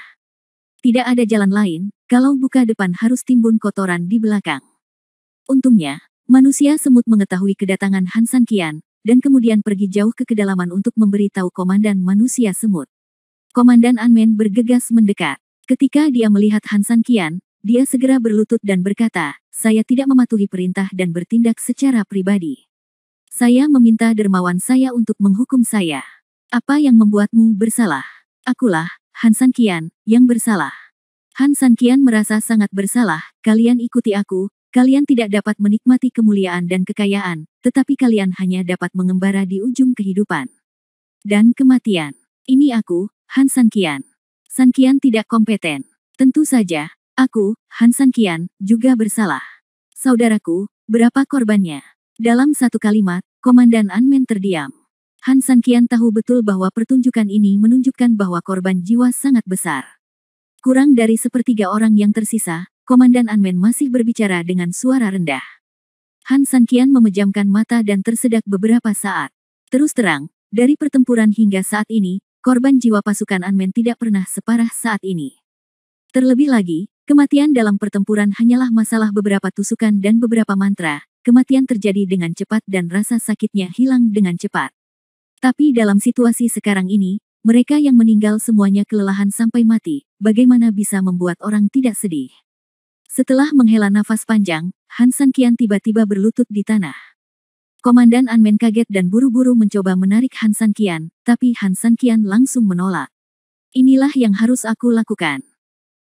Tidak ada jalan lain, kalau buka depan harus timbun kotoran di belakang. Untungnya, manusia semut mengetahui kedatangan Han Sanqian, dan kemudian pergi jauh ke kedalaman untuk memberitahu komandan manusia semut. Komandan Anmen bergegas mendekat. Ketika dia melihat Han Sanqian, dia segera berlutut dan berkata, "Saya tidak mematuhi perintah dan bertindak secara pribadi. Saya meminta dermawan saya untuk menghukum saya. Apa yang membuatmu bersalah?" "Akulah, Han Sanqian, yang bersalah." Han Sanqian merasa sangat bersalah. "Kalian ikuti aku," kalian tidak dapat menikmati kemuliaan dan kekayaan, tetapi kalian hanya dapat mengembara di ujung kehidupan dan kematian. Ini aku, Han Sanqian. Sanqian tidak kompeten. Tentu saja, aku, Han Sanqian, juga bersalah. Saudaraku, berapa korbannya? Dalam satu kalimat, Komandan Anmen terdiam. Han Sanqian tahu betul bahwa pertunjukan ini menunjukkan bahwa korban jiwa sangat besar. Kurang dari sepertiga orang yang tersisa, Komandan Anmen masih berbicara dengan suara rendah. Han Sanqian memejamkan mata dan tersedak beberapa saat. Terus terang, dari pertempuran hingga saat ini, korban jiwa pasukan Anmen tidak pernah separah saat ini. Terlebih lagi, kematian dalam pertempuran hanyalah masalah beberapa tusukan dan beberapa mantra. Kematian terjadi dengan cepat dan rasa sakitnya hilang dengan cepat. Tapi dalam situasi sekarang ini, mereka yang meninggal semuanya kelelahan sampai mati. Bagaimana bisa membuat orang tidak sedih? Setelah menghela nafas panjang, Han Sanqian tiba-tiba berlutut di tanah. Komandan Anmen kaget dan buru-buru mencoba menarik Han Sanqian, tapi Han Sanqian langsung menolak. Inilah yang harus aku lakukan.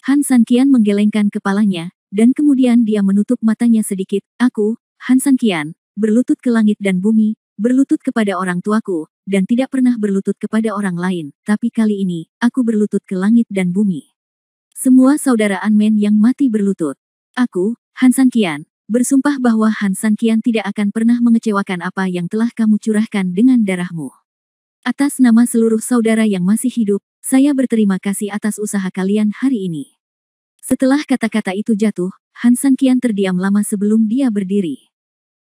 Han Sanqian menggelengkan kepalanya, dan kemudian dia menutup matanya sedikit. Aku, Han Sanqian, berlutut ke langit dan bumi, berlutut kepada orang tuaku, dan tidak pernah berlutut kepada orang lain, tapi kali ini, aku berlutut ke langit dan bumi. Semua saudara Anmen yang mati berlutut. Aku, Han Sanqian, bersumpah bahwa Han Sanqian tidak akan pernah mengecewakan apa yang telah kamu curahkan dengan darahmu. Atas nama seluruh saudara yang masih hidup, saya berterima kasih atas usaha kalian hari ini. Setelah kata-kata itu jatuh, Han Sanqian terdiam lama sebelum dia berdiri.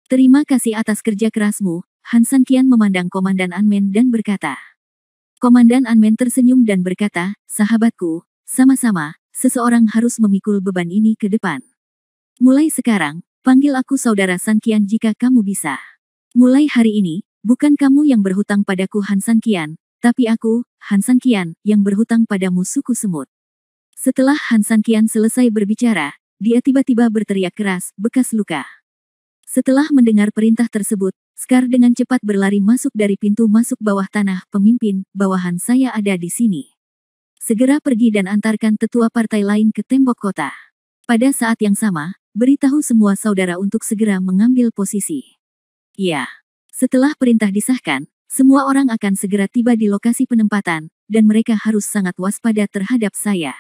Terima kasih atas kerja kerasmu, Han Sanqian memandang Komandan Anmen dan berkata. Komandan Anmen tersenyum dan berkata, sahabatku, sama-sama, seseorang harus memikul beban ini ke depan. Mulai sekarang, panggil aku Saudara Sanqian jika kamu bisa. Mulai hari ini, bukan kamu yang berhutang padaku Han Sanqian, tapi aku, Han Sanqian, yang berhutang padamu suku semut. Setelah Han Sanqian selesai berbicara, dia tiba-tiba berteriak keras, bekas luka. Setelah mendengar perintah tersebut, Scar dengan cepat berlari masuk dari pintu masuk bawah tanah. Pemimpin, bawahan saya ada di sini. Segera pergi dan antarkan tetua partai lain ke tembok kota. Pada saat yang sama, beritahu semua saudara untuk segera mengambil posisi. Ya. Setelah perintah disahkan, semua orang akan segera tiba di lokasi penempatan, dan mereka harus sangat waspada terhadap saya.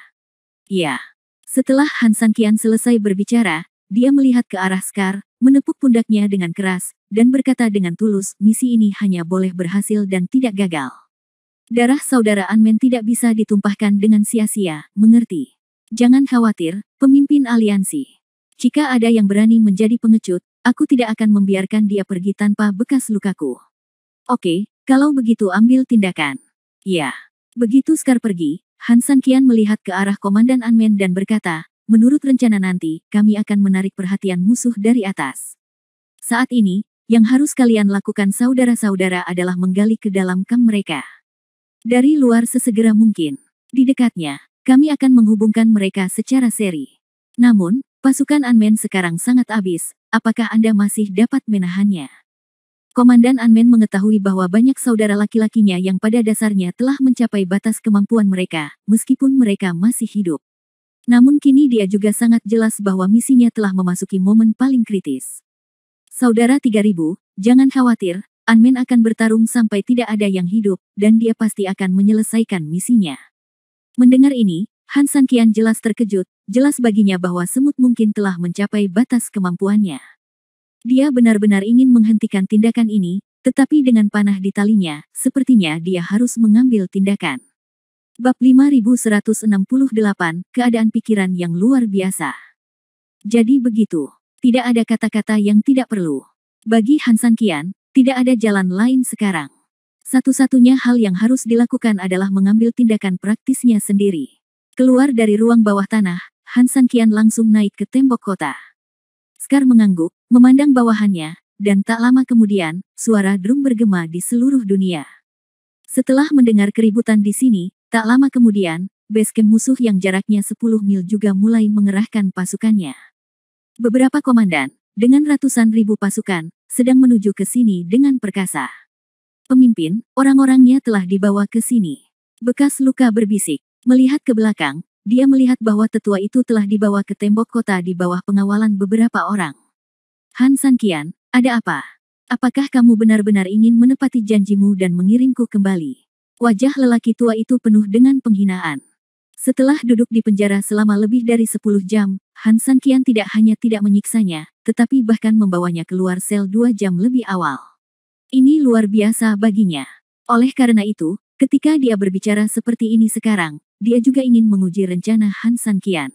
Ya. Setelah Han Sanqian selesai berbicara, dia melihat ke arah Scar, menepuk pundaknya dengan keras, dan berkata dengan tulus, misi ini hanya boleh berhasil dan tidak gagal. Darah saudara Anmen tidak bisa ditumpahkan dengan sia-sia, mengerti? Jangan khawatir, pemimpin aliansi. Jika ada yang berani menjadi pengecut, aku tidak akan membiarkan dia pergi tanpa bekas lukaku. Oke, kalau begitu ambil tindakan. Ya. Begitu Scar pergi, Han Sanqian melihat ke arah Komandan Anmen dan berkata, menurut rencana nanti, kami akan menarik perhatian musuh dari atas. Saat ini, yang harus kalian lakukan saudara-saudara adalah menggali ke dalam kamp mereka. Dari luar sesegera mungkin. Di dekatnya, kami akan menghubungkan mereka secara seri. Namun, pasukan Anmen sekarang sangat habis, apakah Anda masih dapat menahannya? Komandan Anmen mengetahui bahwa banyak saudara laki-lakinya yang pada dasarnya telah mencapai batas kemampuan mereka, meskipun mereka masih hidup. Namun kini dia juga sangat jelas bahwa misinya telah memasuki momen paling kritis. Saudara 3000, jangan khawatir, Anmen akan bertarung sampai tidak ada yang hidup, dan dia pasti akan menyelesaikan misinya. Mendengar ini, Han Sanqian jelas terkejut, jelas baginya bahwa semut mungkin telah mencapai batas kemampuannya. Dia benar-benar ingin menghentikan tindakan ini, tetapi dengan panah di talinya, sepertinya dia harus mengambil tindakan. Bab 5168, keadaan pikiran yang luar biasa. Jadi begitu. Tidak ada kata-kata yang tidak perlu. Bagi Han Sanqian, tidak ada jalan lain sekarang. Satu-satunya hal yang harus dilakukan adalah mengambil tindakan praktisnya sendiri. Keluar dari ruang bawah tanah, Han Sanqian langsung naik ke tembok kota. Scar mengangguk, memandang bawahannya, dan tak lama kemudian, suara drum bergema di seluruh dunia. Setelah mendengar keributan di sini, tak lama kemudian, basecamp musuh yang jaraknya 10 mil juga mulai mengerahkan pasukannya. Beberapa komandan, dengan ratusan ribu pasukan, sedang menuju ke sini dengan perkasa. Pemimpin, orang-orangnya telah dibawa ke sini. Bekas luka berbisik. Melihat ke belakang, dia melihat bahwa tetua itu telah dibawa ke tembok kota di bawah pengawalan beberapa orang. Han Sanqian, ada apa? Apakah kamu benar-benar ingin menepati janjimu dan mengirimku kembali? Wajah lelaki tua itu penuh dengan penghinaan. Setelah duduk di penjara selama lebih dari 10 jam, Han Sanqian tidak hanya tidak menyiksanya, tetapi bahkan membawanya keluar sel 2 jam lebih awal. Ini luar biasa baginya. Oleh karena itu, ketika dia berbicara seperti ini sekarang, dia juga ingin menguji rencana Han Sanqian.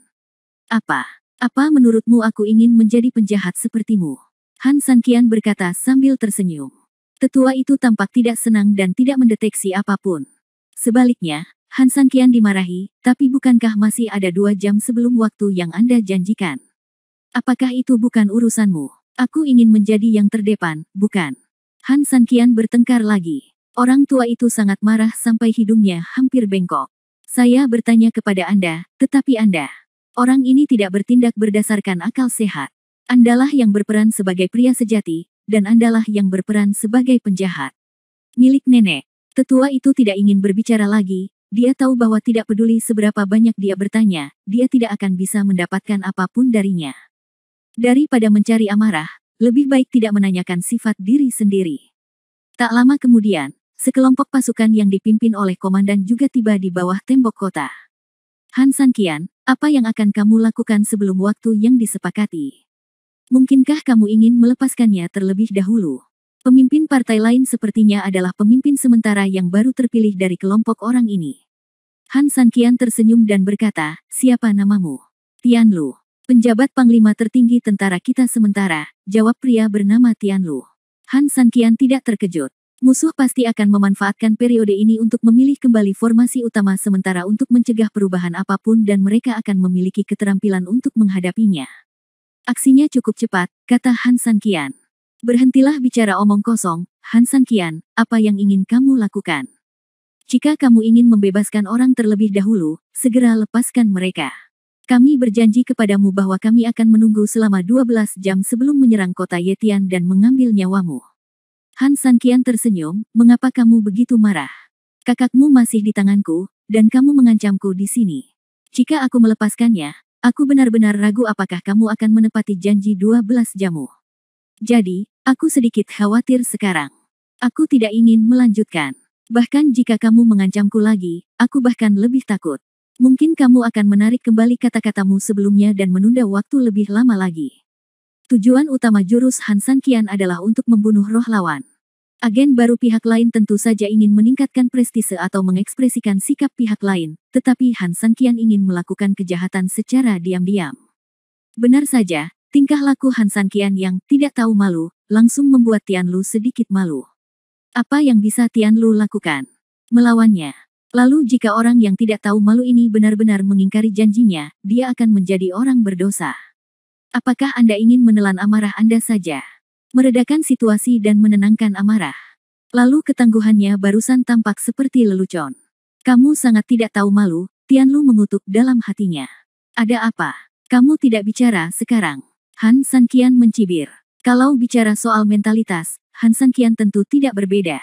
Apa menurutmu aku ingin menjadi penjahat sepertimu? Han Sanqian berkata sambil tersenyum. Tetua itu tampak tidak senang dan tidak mendeteksi apapun. Sebaliknya, Han Sanqian dimarahi, tapi bukankah masih ada 2 jam sebelum waktu yang Anda janjikan? Apakah itu bukan urusanmu? Aku ingin menjadi yang terdepan, bukan? Han Sanqian bertengkar lagi. Orang tua itu sangat marah sampai hidungnya hampir bengkok. Saya bertanya kepada Anda, tetapi Anda. Orang ini tidak bertindak berdasarkan akal sehat. Andalah yang berperan sebagai pria sejati, dan Andalah yang berperan sebagai penjahat. Milik nenek. Tetua itu tidak ingin berbicara lagi, dia tahu bahwa tidak peduli seberapa banyak dia bertanya, dia tidak akan bisa mendapatkan apapun darinya. Daripada mencari amarah, lebih baik tidak menanyakan sifat diri sendiri. Tak lama kemudian, sekelompok pasukan yang dipimpin oleh komandan juga tiba di bawah tembok kota. Han Sanqian, apa yang akan kamu lakukan sebelum waktu yang disepakati? Mungkinkah kamu ingin melepaskannya terlebih dahulu? Pemimpin partai lain sepertinya adalah pemimpin sementara yang baru terpilih dari kelompok orang ini. Han Sanqian tersenyum dan berkata, siapa namamu? Tian Lu. Penjabat panglima tertinggi tentara kita sementara, jawab pria bernama Tian Lu. Han Sanqian tidak terkejut. Musuh pasti akan memanfaatkan periode ini untuk memilih kembali formasi utama sementara untuk mencegah perubahan apapun dan mereka akan memiliki keterampilan untuk menghadapinya. Aksinya cukup cepat, kata Han Sanqian. Berhentilah bicara omong kosong, Han Sanqian, apa yang ingin kamu lakukan? Jika kamu ingin membebaskan orang terlebih dahulu, segera lepaskan mereka. Kami berjanji kepadamu bahwa kami akan menunggu selama 12 jam sebelum menyerang kota Yetian dan mengambil nyawamu. Han Sanqian tersenyum, mengapa kamu begitu marah? Kakakmu masih di tanganku, dan kamu mengancamku di sini. Jika aku melepaskannya, aku benar-benar ragu apakah kamu akan menepati janji 12 jamu. Jadi, aku sedikit khawatir sekarang. Aku tidak ingin melanjutkan. Bahkan jika kamu mengancamku lagi, aku bahkan lebih takut. Mungkin kamu akan menarik kembali kata-katamu sebelumnya dan menunda waktu lebih lama lagi. Tujuan utama jurus Han Sanqian adalah untuk membunuh roh lawan. Agen baru pihak lain tentu saja ingin meningkatkan prestise atau mengekspresikan sikap pihak lain, tetapi Han Sanqian ingin melakukan kejahatan secara diam-diam. Benar saja, tingkah laku Han Sanqian yang tidak tahu malu, langsung membuat Tian Lu sedikit malu. Apa yang bisa Tian Lu lakukan? Melawannya. Lalu jika orang yang tidak tahu malu ini benar-benar mengingkari janjinya, dia akan menjadi orang berdosa. Apakah Anda ingin menelan amarah Anda saja? Meredakan situasi dan menenangkan amarah. Lalu ketangguhannya barusan tampak seperti lelucon. Kamu sangat tidak tahu malu, Tian Lu mengutuk dalam hatinya. Ada apa? Kamu tidak bicara sekarang. Han Sanqian mencibir. Kalau bicara soal mentalitas, Han Sanqian tentu tidak berbeda.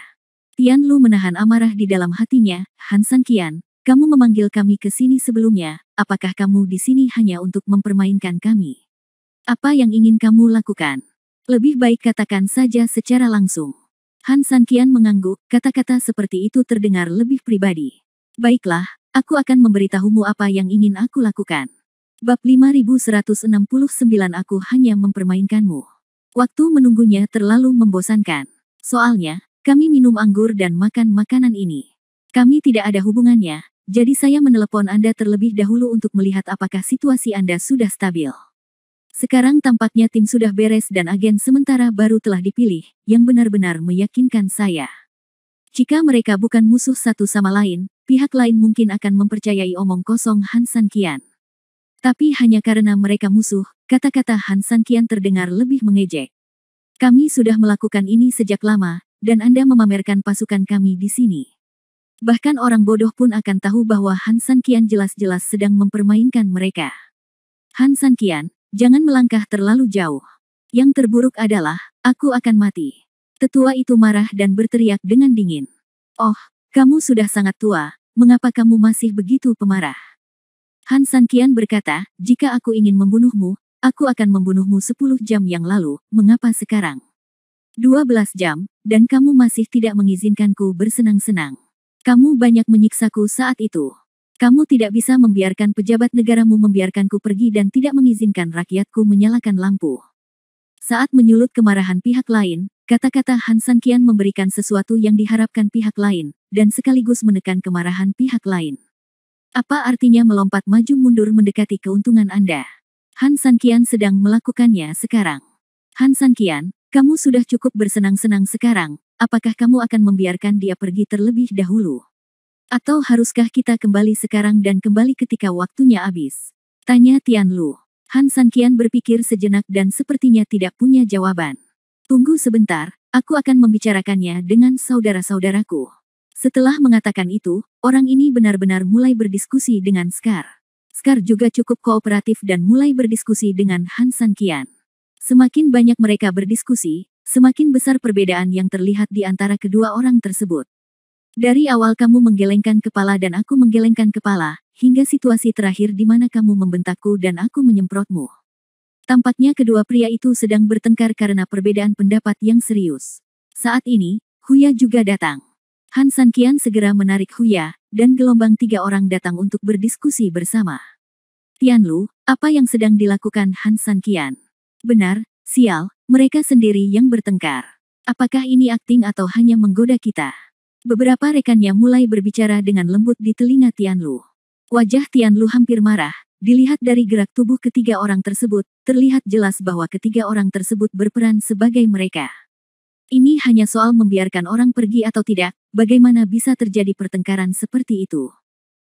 Tian Lu menahan amarah di dalam hatinya. Han Sanqian, kamu memanggil kami ke sini sebelumnya, apakah kamu di sini hanya untuk mempermainkan kami? Apa yang ingin kamu lakukan? Lebih baik katakan saja secara langsung. Han Sanqian mengangguk, kata-kata seperti itu terdengar lebih pribadi. Baiklah, aku akan memberitahumu apa yang ingin aku lakukan. Bab 5169 Aku hanya mempermainkanmu. Waktu menunggunya terlalu membosankan. Soalnya, kami minum anggur dan makan makanan ini. Kami tidak ada hubungannya, jadi saya menelepon Anda terlebih dahulu untuk melihat apakah situasi Anda sudah stabil. Sekarang tampaknya tim sudah beres dan agen sementara baru telah dipilih, yang benar-benar meyakinkan saya. Jika mereka bukan musuh satu sama lain, pihak lain mungkin akan mempercayai omong kosong Han Sanqian. Tapi hanya karena mereka musuh, kata-kata Han Sanqian terdengar lebih mengejek. Kami sudah melakukan ini sejak lama, dan Anda memamerkan pasukan kami di sini. Bahkan orang bodoh pun akan tahu bahwa Han Sanqian jelas-jelas sedang mempermainkan mereka. Han Sanqian, jangan melangkah terlalu jauh. Yang terburuk adalah, aku akan mati. Tetua itu marah dan berteriak dengan dingin. Oh, kamu sudah sangat tua, mengapa kamu masih begitu pemarah? Han Sanqian berkata, jika aku ingin membunuhmu, aku akan membunuhmu 10 jam yang lalu, mengapa sekarang? 12 jam, dan kamu masih tidak mengizinkanku bersenang-senang. Kamu banyak menyiksaku saat itu. Kamu tidak bisa membiarkan pejabat negaramu membiarkanku pergi dan tidak mengizinkan rakyatku menyalakan lampu. Saat menyulut kemarahan pihak lain, kata-kata Han Sanqian memberikan sesuatu yang diharapkan pihak lain, dan sekaligus menekan kemarahan pihak lain. Apa artinya melompat maju mundur mendekati keuntungan Anda? Han Sanqian sedang melakukannya sekarang. Han Sanqian, kamu sudah cukup bersenang-senang sekarang, apakah kamu akan membiarkan dia pergi terlebih dahulu? Atau haruskah kita kembali sekarang dan kembali ketika waktunya habis? Tanya Tian Lu. Han Sanqian berpikir sejenak dan sepertinya tidak punya jawaban. Tunggu sebentar, aku akan membicarakannya dengan saudara-saudaraku. Setelah mengatakan itu, orang ini benar-benar mulai berdiskusi dengan Scar. Scar juga cukup kooperatif dan mulai berdiskusi dengan Han Sanqian. Semakin banyak mereka berdiskusi, semakin besar perbedaan yang terlihat di antara kedua orang tersebut. Dari awal kamu menggelengkan kepala dan aku menggelengkan kepala, hingga situasi terakhir di mana kamu membentakku dan aku menyemprotmu. Tampaknya kedua pria itu sedang bertengkar karena perbedaan pendapat yang serius. Saat ini, Huya juga datang. Han Sanqian segera menarik Huya, dan gelombang 3 orang datang untuk berdiskusi bersama. Tian Lu, apa yang sedang dilakukan Han Sanqian? Benar, sial, mereka sendiri yang bertengkar. Apakah ini akting atau hanya menggoda kita? Beberapa rekannya mulai berbicara dengan lembut di telinga Tian Lu. Wajah Tian Lu hampir marah, dilihat dari gerak tubuh ketiga orang tersebut, terlihat jelas bahwa ketiga orang tersebut berperan sebagai mereka. Ini hanya soal membiarkan orang pergi atau tidak, bagaimana bisa terjadi pertengkaran seperti itu.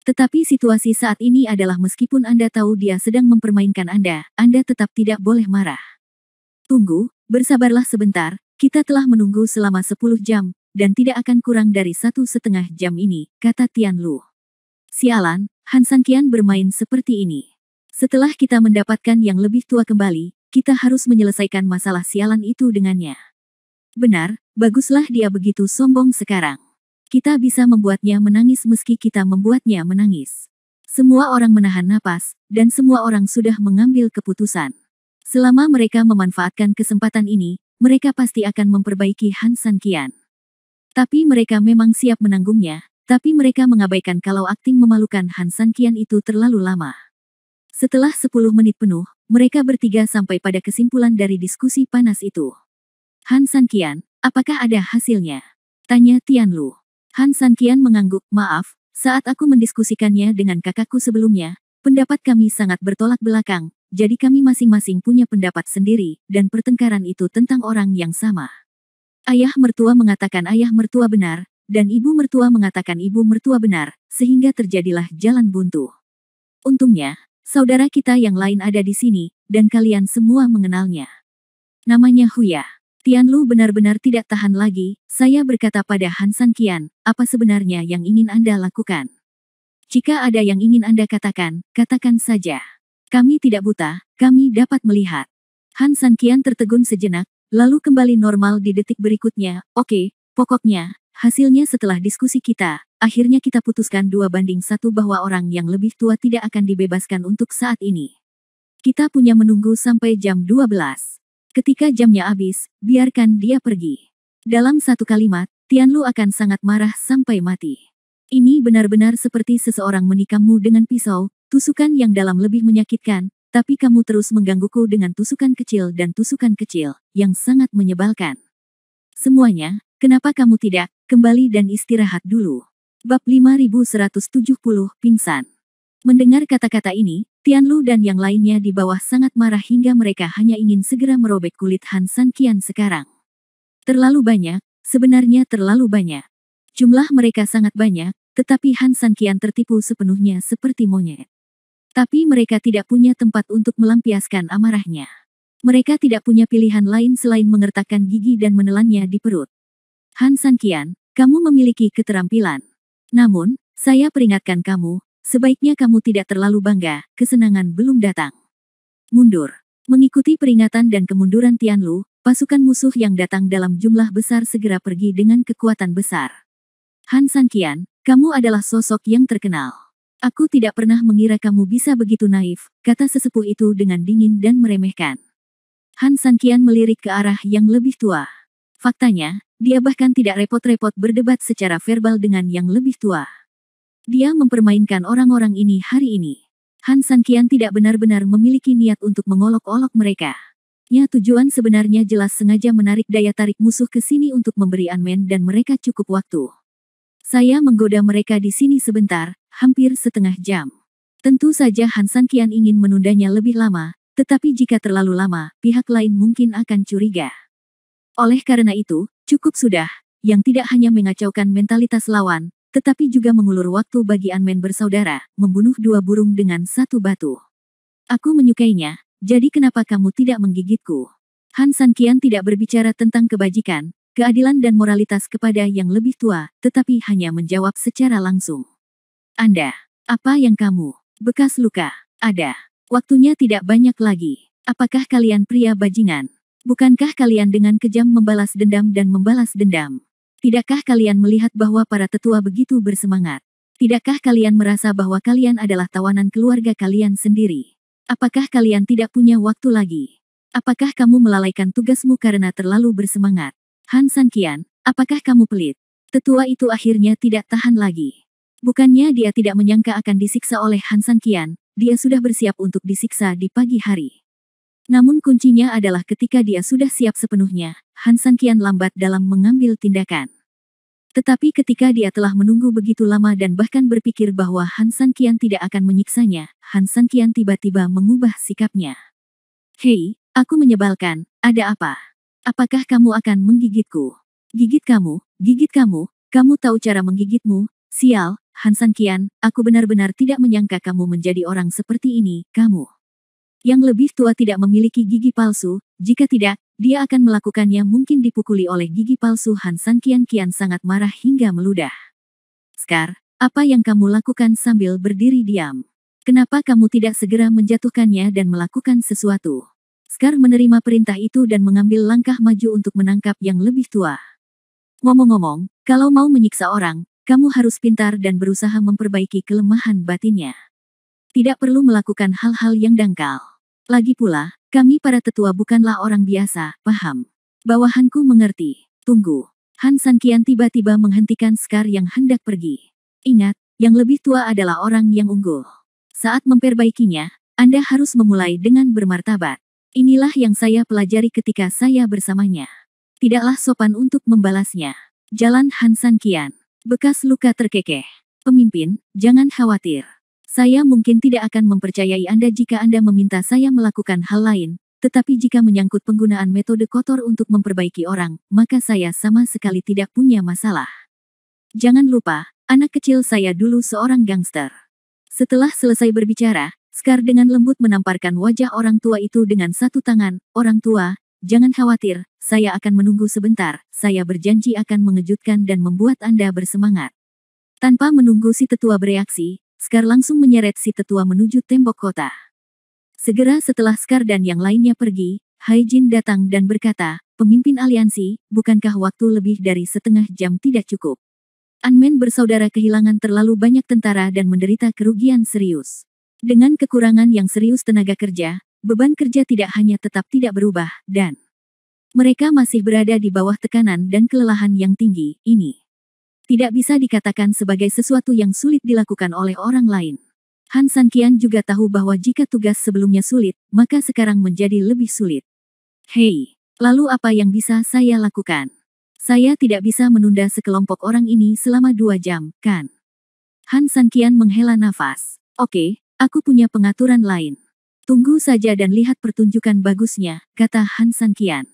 Tetapi situasi saat ini adalah meskipun Anda tahu dia sedang mempermainkan Anda tetap tidak boleh marah. Tunggu, bersabarlah sebentar, kita telah menunggu selama 10 jam, dan tidak akan kurang dari 1,5 jam ini, kata Tian Lu. Sialan, Han Sanqian bermain seperti ini. Setelah kita mendapatkan yang lebih tua kembali, kita harus menyelesaikan masalah sialan itu dengannya. Benar, baguslah dia begitu sombong sekarang. Kita bisa membuatnya menangis meski kita membuatnya menangis. Semua orang menahan napas, dan semua orang sudah mengambil keputusan. Selama mereka memanfaatkan kesempatan ini, mereka pasti akan memperbaiki Han Sanqian. Tapi mereka memang siap menanggungnya, tapi mereka mengabaikan kalau akting memalukan Han Sanqian itu terlalu lama. Setelah 10 menit penuh, mereka bertiga sampai pada kesimpulan dari diskusi panas itu. Han Sanqian, apakah ada hasilnya? Tanya Tian Lu. Han Sanqian mengangguk, maaf, saat aku mendiskusikannya dengan kakakku sebelumnya, pendapat kami sangat bertolak belakang, jadi kami masing-masing punya pendapat sendiri, dan pertengkaran itu tentang orang yang sama. Ayah mertua mengatakan ayah mertua benar, dan ibu mertua mengatakan ibu mertua benar, sehingga terjadilah jalan buntu. Untungnya, saudara kita yang lain ada di sini, dan kalian semua mengenalnya. Namanya Huya. Tian Lu benar-benar tidak tahan lagi, saya berkata pada Han Sanqian, apa sebenarnya yang ingin Anda lakukan? Jika ada yang ingin Anda katakan, katakan saja. Kami tidak buta, kami dapat melihat. Han Sanqian tertegun sejenak, lalu kembali normal di detik berikutnya. Oke, pokoknya, hasilnya setelah diskusi kita, akhirnya kita putuskan 2-1 bahwa orang yang lebih tua tidak akan dibebaskan untuk saat ini. Kita punya menunggu sampai jam 12. Ketika jamnya habis, biarkan dia pergi. Dalam satu kalimat, Tian Lu akan sangat marah sampai mati. Ini benar-benar seperti seseorang menikammu dengan pisau, tusukan yang dalam lebih menyakitkan, tapi kamu terus menggangguku dengan tusukan kecil dan tusukan kecil, yang sangat menyebalkan. Semuanya, kenapa kamu tidak kembali dan istirahat dulu? Bab 5170, pingsan. Mendengar kata-kata ini, Tian Lu dan yang lainnya di bawah sangat marah hingga mereka hanya ingin segera merobek kulit Han Sanqian sekarang. Terlalu banyak, sebenarnya terlalu banyak. Jumlah mereka sangat banyak, tetapi Han Sanqian tertipu sepenuhnya seperti monyet. Tapi mereka tidak punya tempat untuk melampiaskan amarahnya. Mereka tidak punya pilihan lain selain mengertakkan gigi dan menelannya di perut. Han Sanqian, kamu memiliki keterampilan. Namun, saya peringatkan kamu, sebaiknya kamu tidak terlalu bangga, kesenangan belum datang. Mundur. Mengikuti peringatan dan kemunduran Tian Lu, pasukan musuh yang datang dalam jumlah besar segera pergi dengan kekuatan besar. Han Sanqian, kamu adalah sosok yang terkenal. Aku tidak pernah mengira kamu bisa begitu naif, kata sesepuh itu dengan dingin dan meremehkan. Han Sanqian melirik ke arah yang lebih tua. Faktanya, dia bahkan tidak repot-repot berdebat secara verbal dengan yang lebih tua. Dia mempermainkan orang-orang ini hari ini. Han Sanqian tidak benar-benar memiliki niat untuk mengolok-olok mereka. Tujuan sebenarnya jelas sengaja menarik daya tarik musuh ke sini untuk memberi anmen dan mereka cukup waktu. Saya menggoda mereka di sini sebentar, hampir setengah jam. Tentu saja Han Sanqian ingin menundanya lebih lama, tetapi jika terlalu lama, pihak lain mungkin akan curiga. Oleh karena itu, cukup sudah, yang tidak hanya mengacaukan mentalitas lawan, tetapi juga mengulur waktu bagi anmen bersaudara, membunuh dua burung dengan satu batu. Aku menyukainya. Jadi kenapa kamu tidak menggigitku? Han Sanqian tidak berbicara tentang kebajikan, keadilan dan moralitas kepada yang lebih tua, tetapi hanya menjawab secara langsung. Anda, apa yang kamu? Bekas luka, ada. Waktunya tidak banyak lagi. Apakah kalian pria bajingan? Bukankah kalian dengan kejam membalas dendam dan membalas dendam? Tidakkah kalian melihat bahwa para tetua begitu bersemangat? Tidakkah kalian merasa bahwa kalian adalah tawanan keluarga kalian sendiri? Apakah kalian tidak punya waktu lagi? Apakah kamu melalaikan tugasmu karena terlalu bersemangat? Han Sanqian, apakah kamu pelit? Tetua itu akhirnya tidak tahan lagi. Bukannya dia tidak menyangka akan disiksa oleh Han Sanqian, dia sudah bersiap untuk disiksa di pagi hari. Namun kuncinya adalah ketika dia sudah siap sepenuhnya, Han Sanqian lambat dalam mengambil tindakan. Tetapi ketika dia telah menunggu begitu lama dan bahkan berpikir bahwa Han Sanqian tidak akan menyiksanya, Han Sanqian tiba-tiba mengubah sikapnya. Hei, aku menyebalkan, ada apa? Apakah kamu akan menggigitku? Gigit kamu, kamu tahu cara menggigitmu, sial, Han Sanqian, aku benar-benar tidak menyangka kamu menjadi orang seperti ini, kamu. Yang lebih tua tidak memiliki gigi palsu, jika tidak, dia akan melakukannya mungkin dipukuli oleh gigi palsu. Han Sanqian kian sangat marah hingga meludah. Scar, apa yang kamu lakukan sambil berdiri diam? Kenapa kamu tidak segera menjatuhkannya dan melakukan sesuatu? Scar menerima perintah itu dan mengambil langkah maju untuk menangkap yang lebih tua. Ngomong-ngomong, kalau mau menyiksa orang, kamu harus pintar dan berusaha memperbaiki kelemahan batinnya. Tidak perlu melakukan hal-hal yang dangkal. Lagi pula, kami para tetua bukanlah orang biasa, paham? Bawahanku mengerti. Tunggu. Han Sanqian tiba-tiba menghentikan Scar yang hendak pergi. Ingat, yang lebih tua adalah orang yang unggul. Saat memperbaikinya, Anda harus memulai dengan bermartabat. Inilah yang saya pelajari ketika saya bersamanya. Tidaklah sopan untuk membalasnya. Jalan Han Sanqian. Bekas luka terkekeh. Pemimpin, jangan khawatir. Saya mungkin tidak akan mempercayai Anda jika Anda meminta saya melakukan hal lain, tetapi jika menyangkut penggunaan metode kotor untuk memperbaiki orang, maka saya sama sekali tidak punya masalah. Jangan lupa, anak kecil saya dulu seorang gangster. Setelah selesai berbicara, Scar dengan lembut menamparkan wajah orang tua itu dengan satu tangan. Orang tua, jangan khawatir, saya akan menunggu sebentar, saya berjanji akan mengejutkan dan membuat Anda bersemangat. Tanpa menunggu si tetua bereaksi, Scar langsung menyeret si tetua menuju tembok kota. Segera setelah Scar dan yang lainnya pergi, Hai Jin datang dan berkata, pemimpin aliansi, bukankah waktu lebih dari setengah jam tidak cukup? Anmen bersaudara kehilangan terlalu banyak tentara dan menderita kerugian serius. Dengan kekurangan yang serius tenaga kerja, beban kerja tidak hanya tetap tidak berubah, dan mereka masih berada di bawah tekanan dan kelelahan yang tinggi. Ini tidak bisa dikatakan sebagai sesuatu yang sulit dilakukan oleh orang lain. Han Sanqian juga tahu bahwa jika tugas sebelumnya sulit, maka sekarang menjadi lebih sulit. Hei, lalu apa yang bisa saya lakukan? Saya tidak bisa menunda sekelompok orang ini selama 2 jam, kan? Han Sanqian menghela nafas. Oke, aku punya pengaturan lain. Tunggu saja dan lihat pertunjukan bagusnya, kata Han Sanqian.